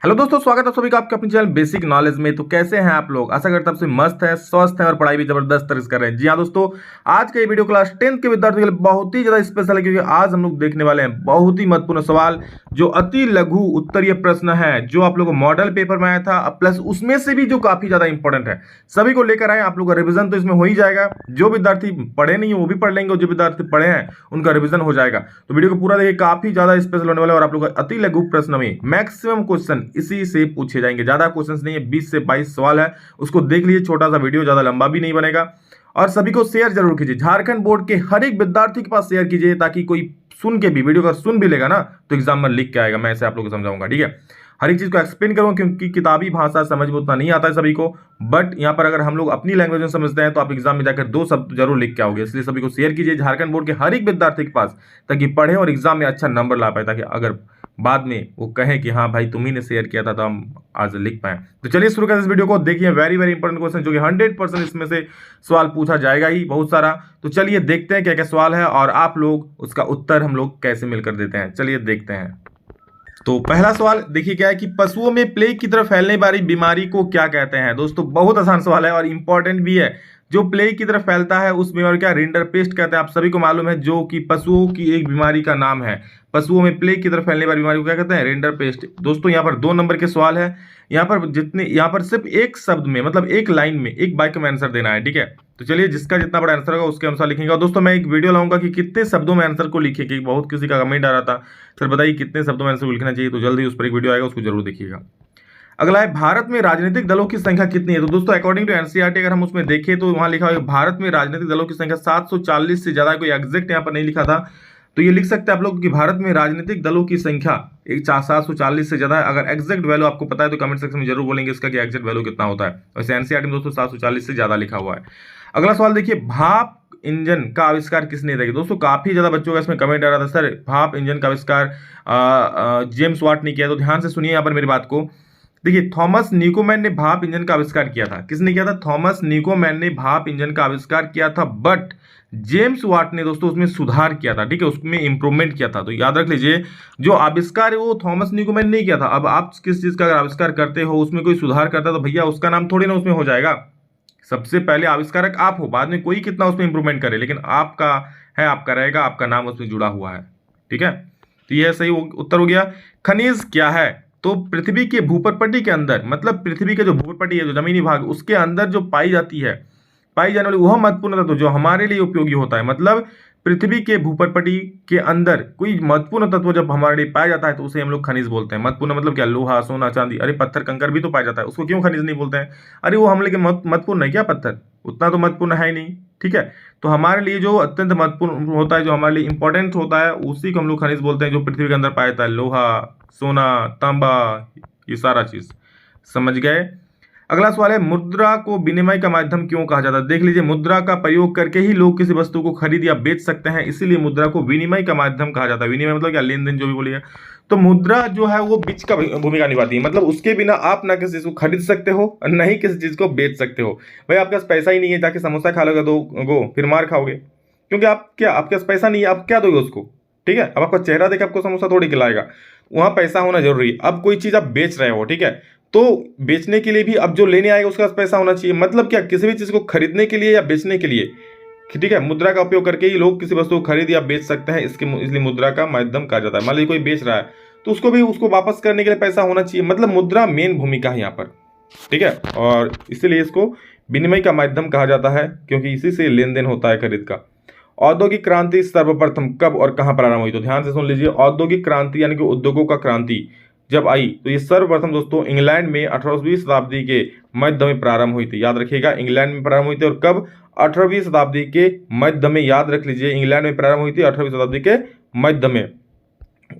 Hello दोस्तों, स्वागत है सभी का आपके अपने चैनल बेसिक नॉलेज में। तो कैसे हैं आप लोग? आशा करता हूं सबसे मस्त हैं, स्वस्थ हैं और पढ़ाई भी जबरदस्त तरह से कर रहे हैं। जी हाँ दोस्तों, आज का ये वीडियो क्लास 10th के विद्यार्थियों के लिए बहुत ही ज्यादा स्पेशल है, क्योंकि आज हम लोग देखने वाले हैं बहुत ही महत्वपूर्ण सवाल, जो अति लघु उत्तरीय प्रश्न है, जो आप लोग को मॉडल पेपर में आया था, प्लस उसमें से भी जो काफी ज्यादा इंपॉर्टेंट है, सभी को लेकर आए। आप लोग का रिविजन तो इसमें हो ही जाएगा। जो विद्यार्थी पढ़े नहीं है वो भी पढ़ लेंगे, और जो विद्यार्थी पढ़े हैं उनका रिविजन हो जाएगा। तो वीडियो को पूरा देखिए, काफी ज्यादा स्पेशल होने वाला है। और आप लोग का अति लघु प्रश्न में मैक्सिमम क्वेश्चन इसी से पूछे जाएंगे। ज्यादा क्वेश्चंस नहीं है, 20 से 22 सवाल है, उसको देख लीजिए। छोटा सा वीडियो, ज्यादा लंबा भी नहीं बनेगा। और सभी को शेयर जरूर कीजिए, झारखंड बोर्ड के हर एक विद्यार्थी के पास शेयर कीजिए, ताकि कोई सुन के भी, वीडियो का सुन भी लेगा ना तो एग्जाम में लिख के आएगा। मैं ऐसे आप लोगों को समझाऊंगा, ठीक है। हर एक चीज को एक्सप्लेन करूंगा, क्योंकि किताबी भाषा समझ में उतना नहीं आता है सभी को। बट यहाँ पर अगर हम लोग अपनी लैंग्वेज में समझते हैं तो आप एग्जाम में जाकर 2 शब्द जरूर लिख के आओगे। इसलिए सभी को शेयर कीजिए झारखंड बोर्ड के हर एक विद्यार्थी के पास, ताकि पढ़े और एग्जाम में अच्छा नंबर ला पाए, ताकि अगर बाद में वो कहें कि हाँ भाई तुम ही ने शेयर किया था तो हम आज लिख पाए। तो चलिए शुरू करते हैं इस वीडियो को। देखिए वेरी वेरी इंपॉर्टेंट क्वेश्चन, जो कि 100% इसमें से सवाल पूछा जाएगा ही, बहुत सारा। तो चलिए देखते हैं क्या क्या सवाल है, और आप लोग उसका उत्तर हम लोग कैसे मिलकर देते हैं। चलिए देखते हैं। तो पहला सवाल देखिए क्या है कि पशुओं में प्लेग की तरह फैलने वाली बीमारी को क्या कहते हैं। दोस्तों बहुत आसान सवाल है और इंपॉर्टेंट भी है। जो प्लेग की तरह फैलता है उस बीमारी क्या रिंडरपेस्ट कहते हैं। आप सभी को मालूम है, जो कि पशुओं की एक बीमारी का नाम है। पशुओं में प्लेग की तरह फैलने वाली बीमारी को क्या कहते हैं? रिंडरपेस्ट। दोस्तों यहाँ पर 2 नंबर के सवाल है। यहाँ पर सिर्फ एक शब्द में, मतलब एक लाइन में, एक वाक्य में आंसर देना है, ठीक है। तो चलिए जिसका जितना बड़ा आंसर होगा उसके अनुसार लिखेंगे। और दोस्तों मैं एक वीडियो लाऊंगा कि कितने शब्दों में आंसर को लिखे, कि बहुत किसी का कमेंट आ रहा था, सर बताइए कितने शब्दों में आंसर को लिखना चाहिए। तो जल्दी उस पर एक वीडियो आएगा, उसको जरूर देखिएगा। अगला है, भारत में राजनीतिक दलों की संख्या कितनी है। तो दोस्तों अकॉर्डिंग टू एनसीईआरटी अगर हम उसमें देखें तो वहां लिखा हुआ है भारत में राजनीतिक दलों की संख्या 740 से ज्यादा। कोई एग्जैक्ट यहाँ पर नहीं लिखा था, तो ये लिख सकते हैं आप लोग कि भारत में राजनीतिक दलों की संख्या 740 से ज्यादा है। अगर एग्जैक्ट वैल्यू आपको पता है तो कमेंट सेक्शन में जरूर बोलेंगे इसका कि एग्जैक्ट वैल्यू कितना होता है। वैसे एनसीईआरटी में दोस्तों 740 से ज्यादा लिखा हुआ है। अगला सवाल देखिए, भाप इंजन का आविष्कार किसने किया। दोस्तों काफी ज्यादा बच्चों का इसमें कमेंट आ रहा था, सर भाप इंजन का आविष्कार जेम्स वाट ने किया। तो ध्यान से सुनिए यहाँ पर मेरी बात को। देखिए थॉमस न्यूकोमैन ने भाप इंजन का आविष्कार किया था। किसने किया था? थॉमस न्यूकोमैन ने भाप इंजन का आविष्कार किया था। बट जेम्स वाट ने दोस्तों उसमें सुधार किया था, ठीक है, उसमें इंप्रूवमेंट किया था। तो याद रख लीजिए, जो आविष्कार है वो थॉमस न्यूकोमैन ने किया था। अब आप किस चीज का अगर आविष्कार करते हो, उसमें कोई सुधार करता है, तो भैया उसका नाम थोड़ी ना उसमें हो जाएगा। सबसे पहले आविष्कारक आप हो, बाद में कोई कितना उसमें इंप्रूवमेंट करे, लेकिन आपका है, आपका रहेगा, आपका नाम उसमें जुड़ा हुआ है, ठीक है। तो यह सही उत्तर हो गया। खनिज क्या है? तो पृथ्वी के भूपटपट्टी के अंदर, मतलब पृथ्वी के जो भूपटपट्टी है, जो जमीनी भाग, उसके अंदर जो पाई जाने वाली वह महत्वपूर्ण तत्व जो हमारे लिए उपयोगी होता है। मतलब पृथ्वी के भूपटपट्टी के अंदर कोई महत्वपूर्ण तत्व जब हमारे लिए पाया जाता है तो उसे हम लोग खनिज बोलते हैं। महत्वपूर्ण मतलब क्या? लोहा, सोना, चांदी, अरे पत्थर कंकर भी तो पाया जाता है, उसको क्यों खनिज नहीं बोलते हैं? अरे वो हमारे लिए महत्वपूर्ण है क्या? पत्थर उतना तो महत्वपूर्ण है ही नहीं, ठीक है। तो हमारे लिए जो अत्यंत महत्वपूर्ण होता है, जो हमारे लिए इंपॉर्टेंट होता है, उसी को हम लोग खनिज बोलते हैं, जो पृथ्वी के अंदर पाया जाता है। लोहा, सोना, तांबा, ये सारा चीज, समझ गए। अगला सवाल है, मुद्रा को विनिमय का माध्यम क्यों कहा जाता है। देख लीजिए, मुद्रा का प्रयोग करके ही लोग किसी वस्तु को खरीद या बेच सकते हैं, इसीलिए मुद्रा को विनिमय का माध्यम कहा जाता है। विनिमय मतलब क्या? लेन देन, जो भी बोलिए। तो मुद्रा जो है वो बीच का भूमिका निभाती है। मतलब उसके बिना आप ना किसी चीज को खरीद सकते हो और न ही किसी चीज को बेच सकते हो। भाई आपके पास पैसा ही नहीं है, जाके समोसा खा लोगे दो गो, फिर मार खाओगे, क्योंकि आपके पास पैसा नहीं है, आप क्या दोगे उसको, ठीक है। अब आपका चेहरा देख आपको समोसा थोड़ी खिलाएगा, वहां पैसा होना जरूरी है। अब कोई चीज आप बेच रहे हो, ठीक है, तो बेचने के लिए भी अब जो लेने आएगा उसके पास पैसा होना चाहिए। मतलब क्या? किसी भी चीज को खरीदने के लिए या बेचने के लिए, ठीक है, मुद्रा का उपयोग करके ही लोग किसी वस्तु को खरीद या बेच सकते हैं, इसलिए मुद्रा का माध्यम कहा जाता है। मान लीजिए कोई बेच रहा है तो उसको भी उसको वापस करने के लिए पैसा होना चाहिए। मतलब मुद्रा मेन भूमिका है यहाँ पर, ठीक है, और इसीलिए इसको विनिमय का माध्यम कहा जाता है, क्योंकि इसी से लेन देन होता है खरीद का। औद्योगिक क्रांति सर्वप्रथम कब और कहां प्रारंभ हुई। तो ध्यान से सुन लीजिए, औद्योगिक क्रांति यानी कि उद्योगों का क्रांति जब आई तो ये सर्वप्रथम दोस्तों इंग्लैंड में 18वीं शताब्दी के मध्य में प्रारंभ हुई थी। याद रखिएगा, इंग्लैंड में प्रारंभ हुई थी। और कब? 18वीं शताब्दी के मध्य में। याद रख लीजिए, इंग्लैंड में प्रारंभ हुई थी 18वीं शताब्दी के मध्य में।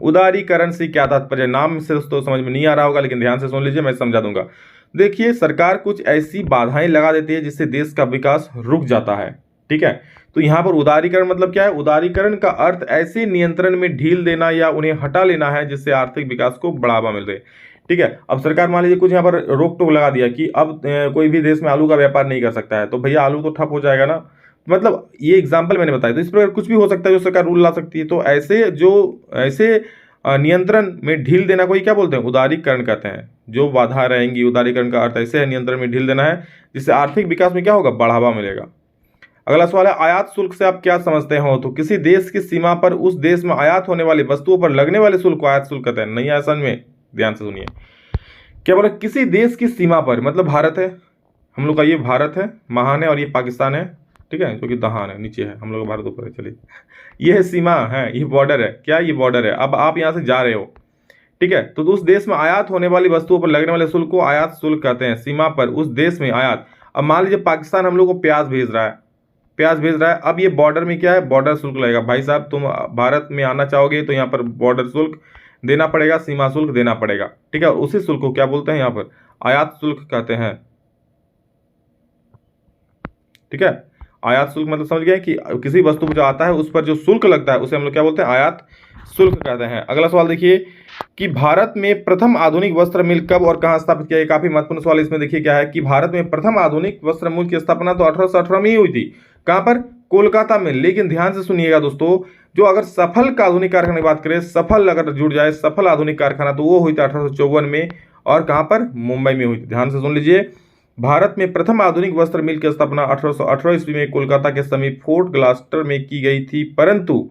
उदारीकरण से क्या तात्पर्य? नाम से दोस्तों समझ में नहीं आ रहा होगा, लेकिन ध्यान से सुन लीजिए, मैं समझा दूंगा। देखिए, सरकार कुछ ऐसी बाधाएं लगा देती है जिससे देश का विकास रुक जाता है, ठीक है। तो यहाँ पर उदारीकरण मतलब क्या है? उदारीकरण का अर्थ ऐसे नियंत्रण में ढील देना या उन्हें हटा लेना है जिससे आर्थिक विकास को बढ़ावा मिल रहे, ठीक है। अब सरकार मान लीजिए कुछ यहाँ पर रोक टोक लगा दिया कि अब कोई भी देश में आलू का व्यापार नहीं कर सकता है, तो भैया आलू तो ठप हो जाएगा ना। मतलब ये एग्जाम्पल मैंने बताया, तो इस प्रकार कुछ भी हो सकता है जो सरकार रूल ला सकती है। तो ऐसे नियंत्रण में ढील देना को ही क्या बोलते हैं, उदारीकरण कहते हैं। जो बाधा रहेंगी, उदारीकरण का अर्थ ऐसे है नियंत्रण में ढील देना है, जिससे आर्थिक विकास में क्या होगा, बढ़ावा मिलेगा। अगला सवाल है, आयात शुल्क से आप क्या समझते हो? तो किसी देश की सीमा पर उस देश में आयात होने वाली वस्तुओं पर लगने वाले शुल्क को आयात शुल्क कहते हैं। नहीं आसान में ध्यान से सुनिए, क्या बोला, किसी देश की सीमा पर, मतलब भारत है, हम लोग का ये भारत है, महान है, और ये पाकिस्तान है, ठीक है, जो कि दहान है, नीचे है, हम लोग का भारत ऊपर है। चलिए, ये है सीमा है, ये बॉर्डर है, क्या ये बॉर्डर है। अब आप यहाँ से जा रहे हो, ठीक है, तो उस देश में आयात होने वाली वस्तुओं पर लगने वाले शुल्क को आयात शुल्क कहते हैं। सीमा पर उस देश में आयात, अब मान लीजिए पाकिस्तान हम लोग को प्याज भेज रहा है, प्याज भेज रहा है, अब ये बॉर्डर में क्या है, बॉर्डर शुल्क लगेगा। भाई साहब तुम भारत में आना चाहोगे तो यहाँ पर बॉर्डर शुल्क देना पड़ेगा, सीमा शुल्क देना पड़ेगा, ठीक है। उसी शुल्क को क्या बोलते हैं यहाँ पर, आयात शुल्क कहते हैं, ठीक है। आयात शुल्क मतलब समझ गए कि किसी वस्तु पर जो आता है उस पर जो शुल्क लगता है उसे हम लोग क्या बोलते हैं, आयात शुल्क कहते हैं। अगला सवाल देखिए कि भारत में प्रथम आधुनिक वस्त्र मिल कब और कहां स्थापित किया। काफी महत्वपूर्ण सवाल इसमें देखिए क्या है कि भारत में प्रथम आधुनिक वस्त्र मिल की स्थापना तो 1818 में ही हुई थी। कहां पर, कोलकाता में। लेकिन ध्यान से सुनिएगा दोस्तों, जो अगर सफल का आधुनिक कारखाने की बात करें, सफल अगर जुड़ जाए सफल आधुनिक कारखाना, तो वो हुई थी 1854 में, और कहां पर, मुंबई में हुई थी। ध्यान से सुन लीजिए, भारत में प्रथम आधुनिक वस्त्र मिल की स्थापना 1818 ईस्वी में कोलकाता के समीप फोर्ट ग्लास्टर में की गई थी, परंतु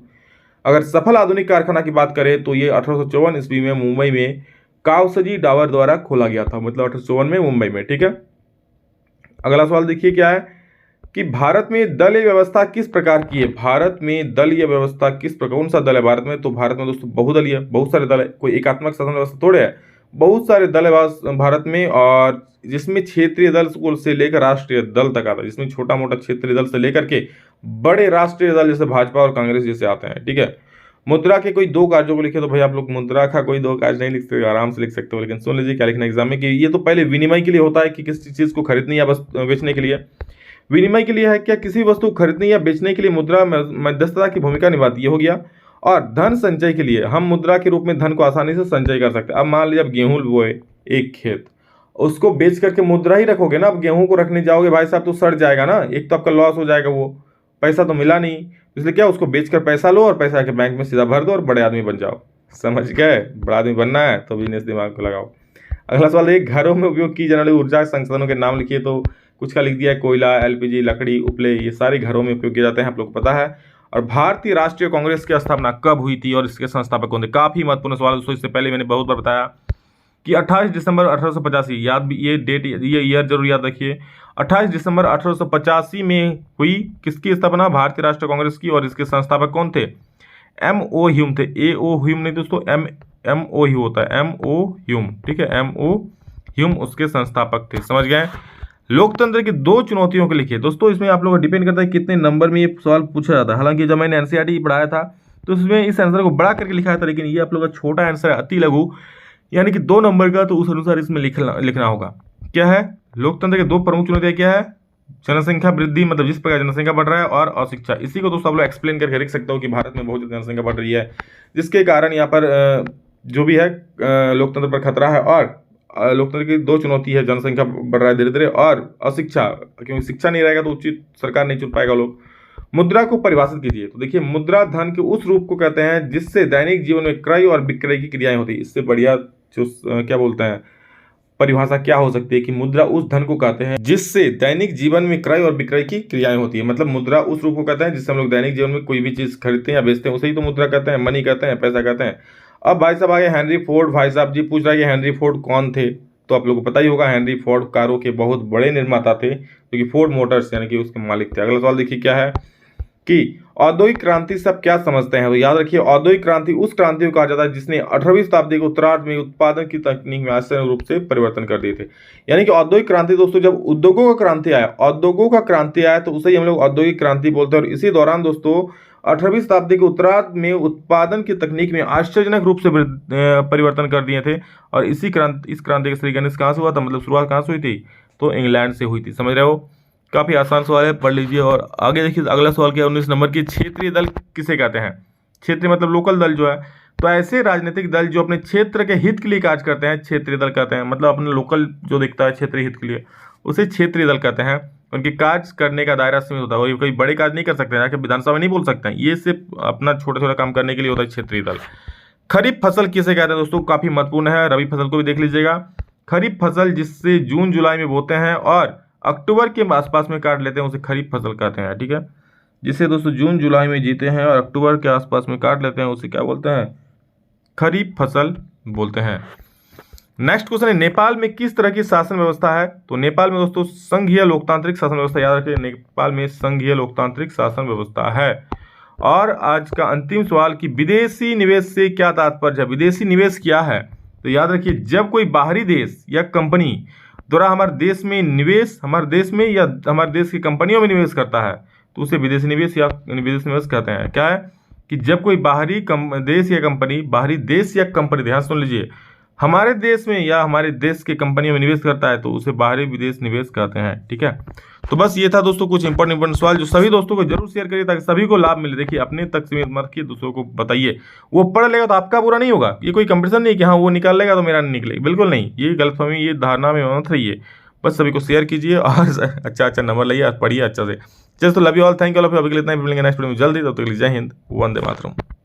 अगर सफल आधुनिक कारखाना की बात करें तो ये 1854 ईस्वी में मुंबई में कावसजी डावर द्वारा खोला गया था, मतलब 1854 में मुंबई में, ठीक है। अगला सवाल देखिए क्या है कि भारत में दलीय व्यवस्था किस प्रकार की है। भारत में दलीय व्यवस्था किस प्रकार, कौन सा दल है भारत में, तो भारत में दोस्तों बहुदलीय, बहुत सारे दल है, कोई एकात्मक शासन व्यवस्था थोड़े है, बहुत सारे दल है भारत में, और जिसमें क्षेत्रीय दल से लेकर राष्ट्रीय दल तक आता है, जिसमें छोटा मोटा क्षेत्रीय दल से लेकर के बड़े राष्ट्रीय दल जैसे भाजपा और कांग्रेस जैसे आते हैं, ठीक है। मुद्रा के कोई दो कार्यों को लिखे, तो भाई आप लोग मुद्रा का कोई दो कार्य नहीं लिख सकते, आराम से लिख सकते हो, लेकिन सुन लीजिए क्या लिखना एग्जाम में कि ये तो पहले विनिमय के लिए होता है कि किसी चीज को खरीदनी या बस बेचने के लिए। विनिमय के लिए है क्या, किसी वस्तु को खरीदने या बेचने के लिए मुद्रा मध्यस्थता की भूमिका निभाती है, हो गया। और धन संचय के लिए हम मुद्रा के रूप में धन को आसानी से संचय कर सकते हैं। अब मान लीजिए अब गेहूं बोए एक खेत, उसको बेच करके मुद्रा ही रखोगे ना, अब गेहूं को रखने जाओगे भाई साहब तो सड़ जाएगा ना, एक तो आपका लॉस हो जाएगा, वो पैसा तो मिला नहीं, इसलिए क्या उसको बेचकर पैसा लो और पैसा के बैंक में सीधा भर दो और बड़े आदमी बन जाओ। समझ गए, बड़ा आदमी बनना है तो बिजनेस दिमाग को लगाओ। अगला सवाल है, घरों में उपयोग की जाने वाली ऊर्जा संसाधनों के नाम लिखिए। तो कुछ का लिख दिया है, कोयला, एलपीजी, लकड़ी, उपले, ये सारे घरों में उपयोग किए जाते हैं, आप लोग को पता है। और भारतीय राष्ट्रीय कांग्रेस की स्थापना कब हुई थी और इसके संस्थापक कौन थे। काफी महत्वपूर्ण सवाल दोस्तों, इससे पहले मैंने बहुत बार बताया कि 28 दिसंबर 1885, याद भी ये डेट, ये ईयर जरूर याद रखिए, 28 दिसंबर 1885 में हुई किसकी स्थापना, भारतीय राष्ट्रीय कांग्रेस की। और इसके संस्थापक कौन थे, M.O. ह्यूम थे, A.O. ह्यूम नहीं दोस्तों, M.O. ही होता है, M.O. ह्यूम, ठीक है, M.O. ह्यूम उसके संस्थापक थे, समझ गए। लोकतंत्र की दो चुनौतियों को लिखिए। दोस्तों इसमें आप लोगों का डिपेंड करता है कितने नंबर में ये सवाल पूछा जाता है। हालांकि जब मैंने एनसीईआरटी पढ़ाया था तो उसमें इस आंसर को बड़ा करके लिखा था, लेकिन ये आप लोग का छोटा आंसर है, अति लघु, यानी कि 2 नंबर का, तो उस अनुसार इसमें लिखना होगा। क्या है, लोकतंत्र के दो प्रमुख चुनौतियां क्या है, जनसंख्या वृद्धि, मतलब जिस प्रकार जनसंख्या बढ़ रहा है, और अशिक्षा। इसी को दोस्तों आप लोग एक्सप्लेन करके लिख सकते हो कि भारत में बहुत जनसंख्या बढ़ रही है, जिसके कारण यहाँ पर जो भी है लोकतंत्र पर खतरा है। और लोकतंत्र की दो चुनौती है, जनसंख्या बढ़ रहा है धीरे धीरे, और अशिक्षा, क्योंकि शिक्षा नहीं रहेगा तो उचित सरकार नहीं चुन पाएगा लोग। मुद्रा को परिभाषित कीजिए। तो देखिए, मुद्रा धन के उस रूप को कहते हैं जिससे दैनिक जीवन में क्रय और विक्रय की क्रियाएं होती है। इससे बढ़िया जो क्या बोलते हैं परिभाषा क्या हो सकती है कि मुद्रा उस धन को कहते हैं जिससे दैनिक जीवन में क्रय और विक्रय की क्रियाएं होती है। मतलब मुद्रा उस रूप को कहते हैं जिससे हम लोग दैनिक जीवन में कोई भी चीज खरीदते हैं या बेचते हैं, उसे ही तो मुद्रा कहते हैं, मनी कहते हैं, पैसा कहते हैं। अब भाई साहब आगे हेनरी फोर्ड, भाई साहब जी पूछ रहा है कि हेनरी फोर्ड कौन थे, तो आप लोगों को पता ही होगा, हेनरी फोर्ड कारों के बहुत बड़े निर्माता थे, जो कि फोर्ड मोटर्स यानी कि उसके मालिक थे। अगला सवाल देखिए क्या है कि औद्योगिक क्रांति से आप क्या समझते हैं। तो याद रखिए, औद्योगिक क्रांति उस क्रांति को कहा जाता है जिसने 18वीं शताब्दी के उत्तरार्ध में उत्पादन की तकनीक में आश्चर्य रूप से परिवर्तन कर दिए थे। यानी कि औद्योगिक क्रांति दोस्तों, जब उद्योगों का क्रांति आया, औद्योगों का क्रांति आया, तो उसे ही हम लोग औद्योगिक क्रांति बोलते हैं। और इसी दौरान दोस्तों 18वीं शताब्दी के उत्तरार्ध में उत्पादन की तकनीक में आश्चर्यजनक रूप से परिवर्तन कर दिए थे। और इस क्रांति का श्री गणेश कहाँ से हुआ था, मतलब शुरुआत कहाँ से हुई थी, तो इंग्लैंड से हुई थी। समझ रहे हो, काफी आसान सवाल है, पढ़ लीजिए। और आगे देखिए अगला सवाल क्या है, 19 नंबर की, क्षेत्रीय दल किसे कहते हैं। क्षेत्रीय मतलब लोकल दल जो है, तो ऐसे राजनीतिक दल जो अपने क्षेत्र के हित के लिए कार्य करते हैं क्षेत्रीय दल कहते हैं। मतलब अपने लोकल जो दिखता है क्षेत्रीय हित के लिए, उसे क्षेत्रीय दल कहते हैं। उनके कार्य करने का दायरा सीमित होता है, और कोई बड़े कार्य नहीं कर सकते हैं, विधानसभा नहीं बोल सकते हैं, ये सिर्फ अपना छोटा छोटा काम करने के लिए होता है क्षेत्रीय दल। खरीफ फसल किसे कहते हैं दोस्तों, काफी महत्वपूर्ण है, रबी फसल को भी देख लीजिएगा। खरीफ फसल जिससे जून जुलाई में बोते हैं और अक्टूबर के आसपास में काट लेते हैं उसे खरीफ फसल कहते हैं, ठीक है। जिसे दोस्तों जून जुलाई में जीते हैं और अक्टूबर के आसपास में काट लेते हैं उसे क्या बोलते हैं, खरीफ फसल बोलते हैं। नेक्स्ट क्वेश्चन है, नेपाल में किस तरह की शासन व्यवस्था है। तो नेपाल में दोस्तों संघीय लोकतांत्रिक शासन व्यवस्था, याद रखिए नेपाल में संघीय लोकतांत्रिक शासन व्यवस्था है। और आज का अंतिम सवाल कि विदेशी निवेश से क्या तात्पर्य है। विदेशी निवेश क्या है, तो याद रखिए जब कोई बाहरी देश या कंपनी द्वारा हमारे देश में निवेश, हमारे देश में या हमारे देश की कंपनियों में निवेश करता है तो उसे विदेशी निवेश या विदेशी निवेश कहते हैं। क्या है कि जब कोई बाहरी देश या कंपनी, बाहरी देश या कंपनी, ध्यान सुन लीजिए, हमारे देश में या हमारे देश के कंपनियों में निवेश करता है तो उसे बाहरी विदेश निवेश कहते हैं, ठीक है। तो बस ये था दोस्तों कुछ इंपॉर्टेंट सवाल जो सभी दोस्तों को जरूर शेयर करिए ताकि सभी को लाभ मिले। देखिए अपने तक सीमित मत रखिए, दूसरों को बताइए, वो पढ़ लेगा तो आपका बुरा नहीं होगा। ये कोई कंपटीशन नहीं कि हाँ वो निकाल लेगा तो मेरा नहीं निकलेगा, बिल्कुल नहीं, ये गलतफहमी, ये धारणा में मत रहिए। बस सभी को शेयर कीजिए और अच्छा नंबर लाइए, पढ़िए अच्छा से। चलिए तो love you all, thank you all, अभी के लिए इतना ही, मिलेंगे नेक्स्ट वीडियो में जल्दी, तब तक के लिए जय हिंद, वंदे मातरम।